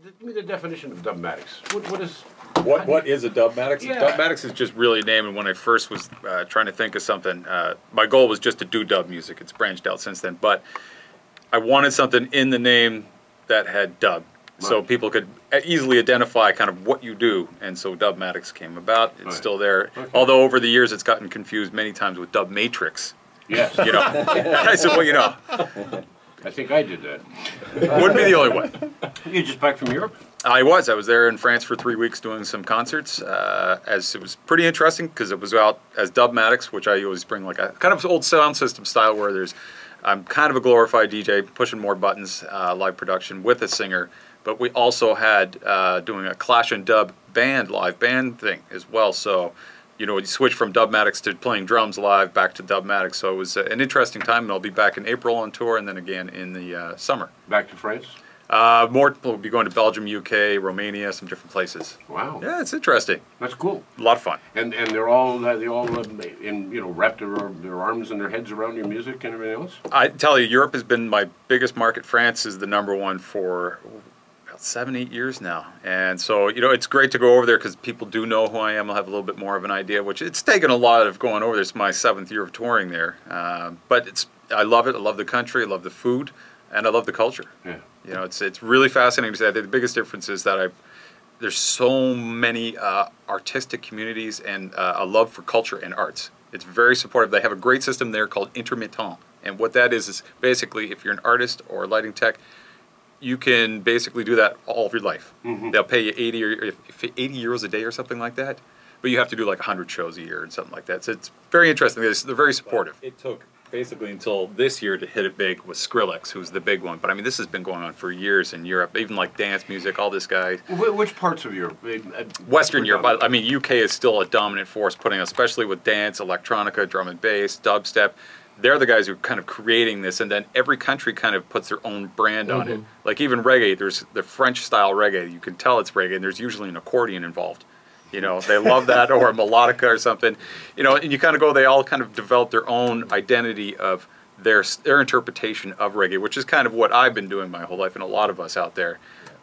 Give me the definition of Dubmatix. What is... What is a Dubmatix? Yeah. Dubmatix is just really named, and when I first was trying to think of something, my goal was just to do dub music. It's branched out since then, but I wanted something in the name that had dub, so people could easily identify kind of what you do, and so Dubmatix came about. It's still there, although over the years it's gotten confused many times with Dubmatix. Yes. You know, I said, well, you know. I think I did that. Wouldn't be the only one. You just back from Europe? I was there in France for 3 weeks doing some concerts. As it was pretty interesting because it was out as Dubmatix, which I always bring like a kind of old sound system style where I'm kind of a glorified DJ pushing more buttons, live production with a singer. But we also had doing a Clash and Dub band, live band thing as well. So, you know, you switch from Dubmatix to playing drums live back to Dubmatix. So it was an interesting time, and I'll be back in April on tour and then again in the summer. Back to France? We'll be going to Belgium, UK, Romania, some different places. Wow. Yeah, it's interesting. That's cool. A lot of fun. And they're all wrapped their arms and their heads around your music and everything else? I tell you, Europe has been my biggest market. France is the #1 for about 7-8 years now. And so, you know, it's great to go over there because people do know who I am. I'll have a little bit more of an idea, which it's taken a lot of going over there. It's my 7th year of touring there. But I love it. I love the country. I love the food. And I love the culture. Yeah. You know, it's really fascinating to say. The biggest difference is that there's so many artistic communities and a love for culture and arts. It's very supportive. They have a great system there called intermittent. And what that is basically if you're an artist or a lighting tech, you can basically do that all of your life. Mm-hmm. They'll pay you 80 euros a day or something like that. But you have to do like 100 shows a year and something like that. So it's very interesting. They're very supportive. It took basically until this year to hit it big with Skrillex, who's the big one. But I mean, this has been going on for years in Europe, even like dance music, all this guy. Which parts of Europe? Western Europe. I mean, UK is still a dominant force, especially with dance, electronica, drum and bass, dubstep. They're the guys who are kind of creating this, and then every country kind of puts their own brand on it. Like even reggae, there's the French-style reggae. You can tell it's reggae, and there's usually an accordion involved. You know, they love that, or a melodica or something. You know, and you kind of go, they all kind of develop their own identity of their interpretation of reggae, which is kind of what I've been doing my whole life, and a lot of us out there.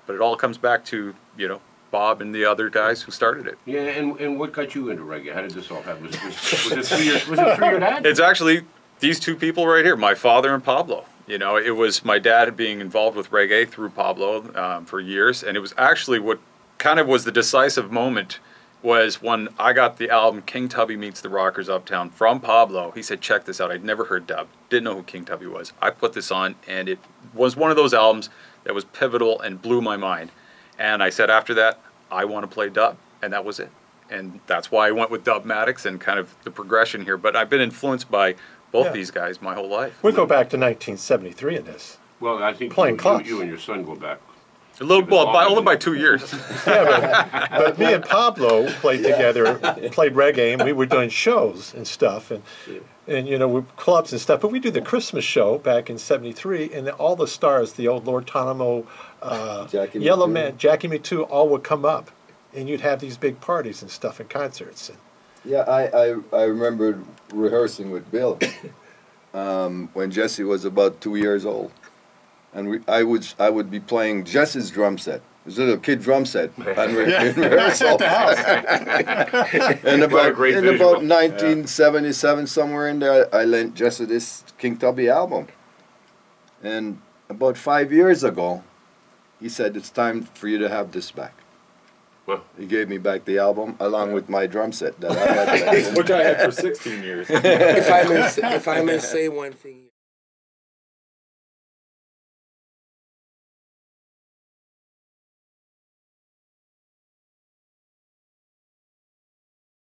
But it all comes back to, you know, Bob and the other guys who started it. Yeah, and what got you into reggae? How did this all happen? Was it through your dad? It's actually these two people right here, my father and Pablo. You know, it was my dad being involved with reggae through Pablo for years, and it was actually what kind of was the decisive moment was when I got the album King Tubby Meets the Rockers Uptown from Pablo. He said, check this out. I'd never heard dub. Didn't know who King Tubby was. I put this on, and it was one of those albums that was pivotal and blew my mind. And I said after that, I want to play dub, and that was it. And that's why I went with Dubmatix and kind of the progression here. But I've been influenced by both these guys my whole life. We go back to 1973 in this. Well, I think playing you and your son go back. A little, only by 2 years. Yeah, but me and Pablo played together, played reggae, and we were doing shows and stuff, and you know, with clubs and stuff. But we do the Christmas show back in '73, and all the stars, the old Lord Tonamo, Yellow Man, Jackie Me Too, all would come up, and you'd have these big parties and stuff and concerts. Yeah, I remember rehearsing with Bill when Jesse was about 2 years old. And I would be playing Jesse's drum set. It was a little kid drum set. And we're in rehearsal. And about 1977, somewhere in there, I lent Jesse this King Tubby album. And about 5 years ago, he said, it's time for you to have this back. Well, he gave me back the album along with my drum set that I had. Which I had for 16 years. If I may say one thing.